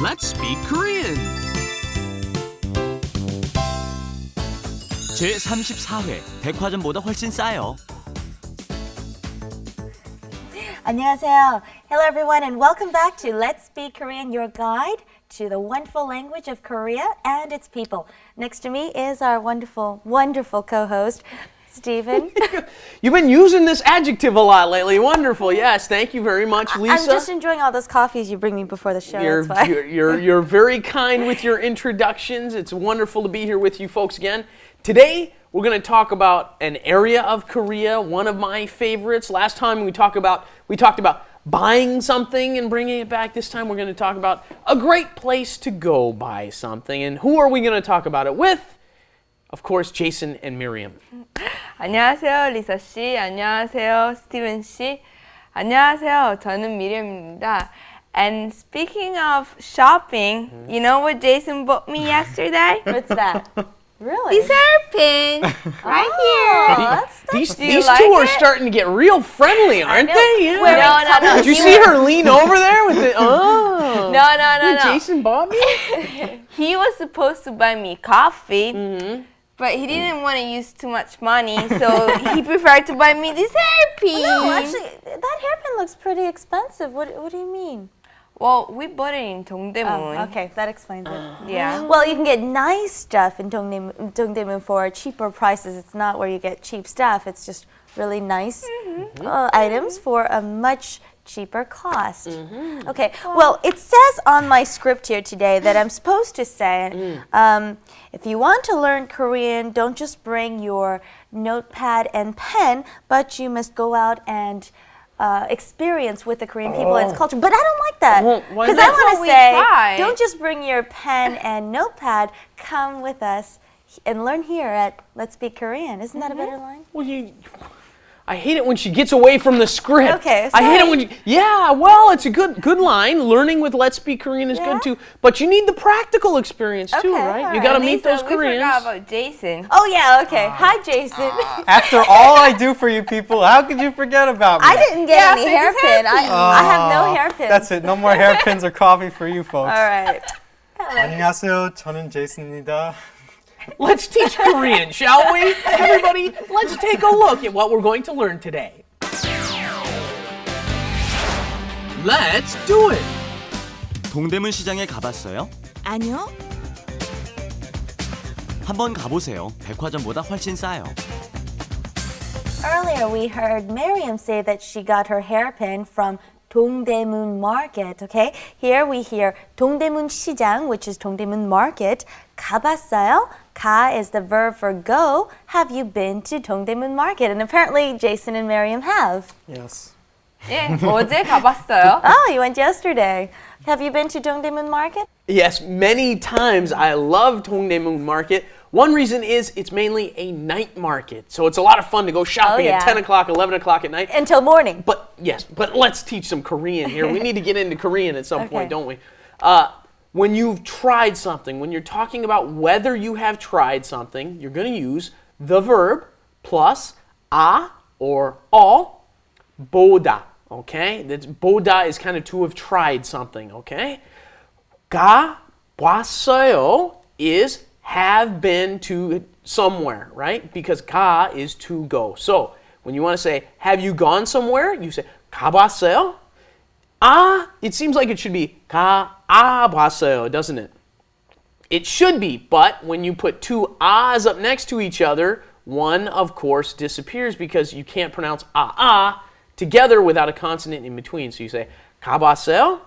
Let's speak Korean. 제34회 백화점보다 훨씬 싸요. 안녕하세요. Hello everyone and welcome back to Let's Speak Korean, your guide to the wonderful language of Korea and its people. Next to me is our wonderful, wonderful co-host, Stephen. You've been using this adjective a lot lately. Wonderful. Yes, thank you very much, Lisa. I'm just enjoying all those coffees you bring me before the show. You're, that's why. you're very kind with your introductions. It's wonderful to be here with you folks again. Today, we're going to talk about an area of Korea, one of my favorites. Last time we talked about buying something and bringing it back. This time we're going to talk about a great place to go buy something. And who are we going to talk about it with? Of course, Jason and Miriam. 안녕하세요, 리사 씨. 안녕하세요, 스티븐 씨. 안녕하세요, 저는 미리입니다. And speaking of shopping, you know what Jason bought me yesterday? What's that? Really? These hairpins right here. These you two like are it? starting to get real friendly, aren't they? Yeah. No. Did you see her lean over there with the? Oh. No. Jason bought me. He was supposed to buy me coffee, but he didn't want to use too much money, so he preferred to buy me this hairpin. No, actually, that hairpin looks pretty expensive. What do you mean? Well, we bought it in Dongdaemun. Oh, okay, that explains it. Yeah. Well, you can get nice stuff in Dongdaemun for cheaper prices. It's not where you get cheap stuff. It's just really nice items for a much cheaper cost. Okay, well, it says on my script here today that I'm supposed to say, if you want to learn Korean, don't just bring your notepad and pen, but you must go out and experience with the Korean people and its culture. But I don't like that. Because I want to say, don't just bring your pen and notepad, come with us and learn here at Let's Speak Korean. Isn't that a better line? Well, I hate it when she gets away from the script. Okay, I hate it sorry. when well, it's a good line. Learning with Let's Speak Korean is good too. But you need the practical experience too, Okay, right? all You got to right. meet those We Koreans. forgot about Jason. Oh, yeah, okay. Hi, Jason. After all I do for you people, how could you forget about me? I didn't get any so it's hairpin. I have no hairpins. That's it. No more hairpins or coffee for you folks. All right. 안녕하세요. 저는 제이슨입니다. Let's teach Korean, shall we? Everybody, let's take a look at what we're going to learn today. Let's do it. 동대문 시장에 가봤어요? 아니요. 한번 가보세요. 백화점보다 훨씬 싸요. Earlier, we heard Miriam say that she got her hairpin from Dongdaemun Market, okay? Here we hear Dongdaemun 시장, which is Dongdaemun Market. 가봤어요? 가 is the verb for go. Have you been to Dongdaemun Market? And apparently Jason and Miriam have. Yes. 예, 어제 가봤어요. Oh, you went yesterday. Have you been to Dongdaemun Market? Yes, many times. I love Dongdaemun Market. One reason is it's mainly a night market. So it's a lot of fun to go shopping at 10 o'clock, 11 o'clock at night. Until morning. But let's teach some Korean here. We need to get into Korean at some point, don't we? When you've tried something, when you're talking about whether you have tried something, you're going to use the verb plus a or all, 보다, okay? That's, 보다 is kind of to have tried something, okay? 가봤어요 is have been to somewhere, right? Because 가 is to go. So when you want to say, have you gone somewhere? You say, 가봤어요? It seems like it should be 가봤어요, doesn't it? It should be, but when you put two ahs up next to each other, one, of course, disappears because you can't pronounce together without a consonant in between. So you say, 가봤어요?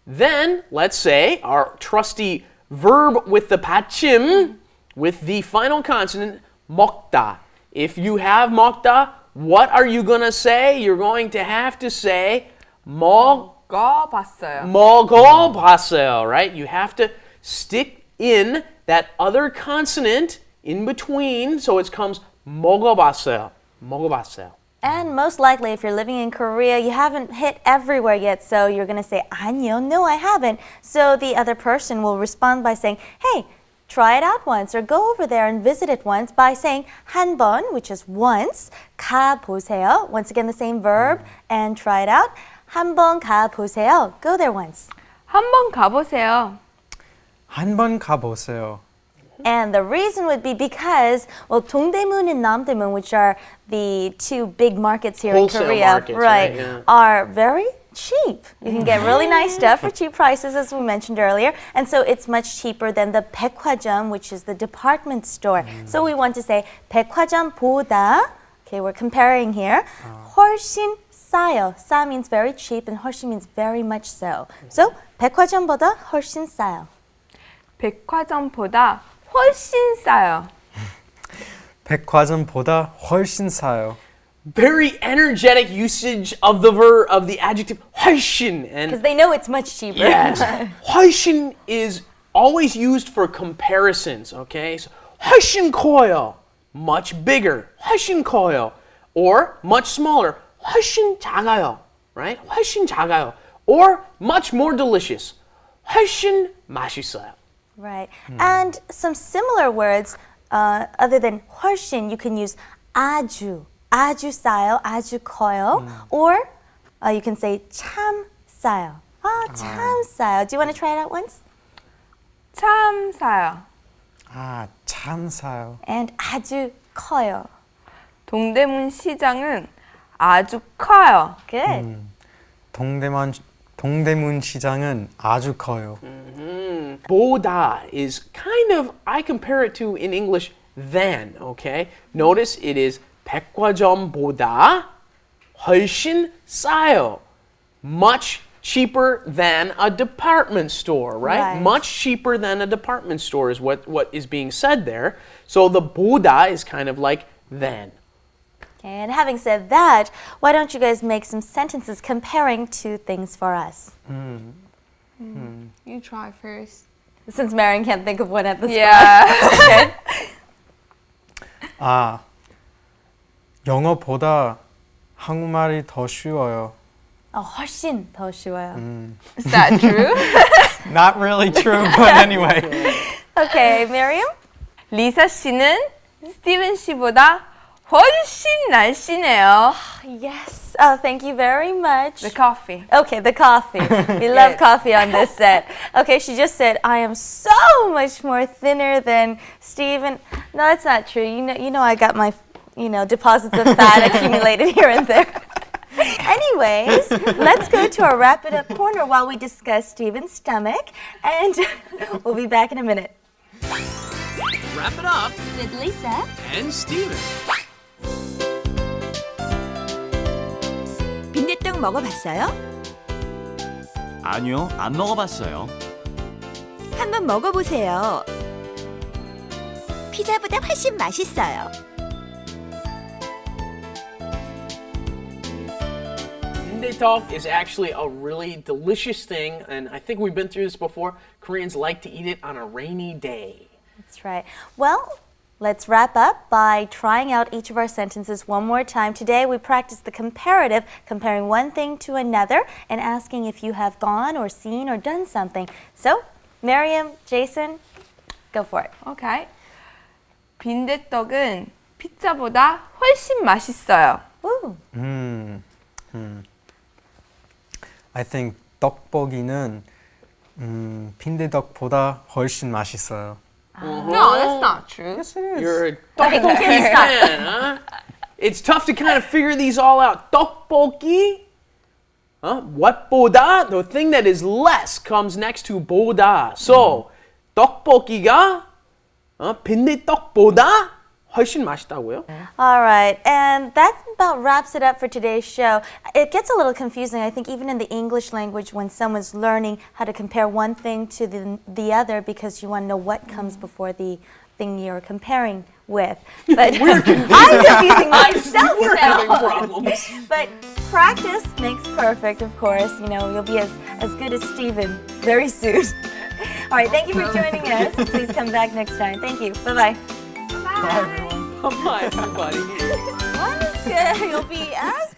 Then, let's say, our trusty verb with the 받침, with the final consonant, 먹다. If you have 먹다, what are you going to say? You're going to have to say, 먹어봤어요. 먹어봤어요, right? You have to stick in that other consonant in between, so it comes 먹어봤어요. 먹어봤어요. And most likely, if you're living in Korea, you haven't hit everywhere yet, so you're going to say, 아니요, no, I haven't. So the other person will respond by saying, hey, try it out once, or go over there and visit it once by saying 한 번, which is once, 가보세요. Once again, the same verb, and try it out. 한 번 가보세요. Go there once. 한번 가보세요. 한번 가보세요. And the reason would be because, well, Dongdaemun and Namdaemun, which are the two big markets here Wholesale in Korea, markets, right, yeah. are very cheap. You can get really nice stuff for cheap prices, as we mentioned earlier. And so it's much cheaper than the 백화점, which is the department store. So we want to say 백화점보다, okay, we're comparing here, 훨씬 싸요. 싸 means very cheap and 훨씬 means very much so. So 백화점보다 훨씬 싸요. 백화점보다 훨씬 싸요. 백화점보다 훨씬 싸요. Very energetic usage of the verb of the adjective 훨씬 and Because they know it's much cheaper. yes, 훨씬 is always used for comparisons. Okay, so 훨씬 커요, much bigger. 훨씬 커요, or much smaller. 훨씬 작아요, right? 훨씬 작아요, or much more delicious. 훨씬 맛있어요. Right. And some similar words, other than 훨씬, you can use 아주, 아주 싸요, 아주 커요, or you can say 참 싸요. 참 싸요. Do you want to try it out once? 참 싸요. 참 싸요. And 아주 커요. 동대문 시장은 아주 커요. Good. 동대문 시장은 아주 커요. 보다 is kind of, I compare it to in English than, okay? Notice it is 백화점보다 훨씬 싸요. Much cheaper than a department store, right? Right. Much cheaper than a department store is what is being said there. So the 보다 is kind of like than. Okay, and having said that, why don't you guys make some sentences comparing two things for us? You try first. Since Marion can't think of one at this Yeah. 영어보다 한국말이 더 쉬워요. 훨씬 더 쉬워요. Is that true? Not really true, but anyway. Okay, Miriam? 리사 씨는 스티븐 씨보다 훨씬 날씬해요. Yes. Oh, thank you very much. The coffee. Okay, the coffee. We love coffee on this set. Okay, she just said, I am so much more thinner than Steven. No, that's not true. You know I got my, deposits of fat accumulated here and there. Anyways, let's go to our wrap it up corner while we discuss Steven's stomach, and we'll be back in a minute. Wrap it up With Lisa and Steven. 빈대떡 먹어봤어요? 아니요, 안 먹어봤어요. 한번 먹어보세요. 피자보다 훨씬 맛있어요. Bindaetteok is actually a really delicious thing, and I think we've been through this before. Koreans like to eat it on a rainy day. That's right. Well, let's wrap up by trying out each of our sentences one more time. Today we practiced the comparative, comparing one thing to another and asking if you have gone or seen or done something. So, Miriam, Jason, go for it. Okay. 빈대떡은 피자보다 훨씬 맛있어요. Woo. I think 떡볶이는 빈대떡보다 훨씬 맛있어요. No, that's not true. Yes, it is. You're a tteokbokki fan, huh? It's tough to kind of figure these all out. Tteokbokki, what 보다? The thing that is less comes next to 보다. So, 떡볶이가 빈대떡보다 훨씬 맛있다고요? All right, and that about wraps it up for today's show. It gets a little confusing, I think, even in the English language when someone's learning how to compare one thing to the other because you want to know what comes before the thing you're comparing with. But I'm confusing myself We're now. having problems. But practice makes perfect, of course. You'll be as good as Steven very soon. All right, thank you for joining us. Please come back next time. Thank you. Bye-bye. Bye, everybody. Well, that's good. You'll be asked.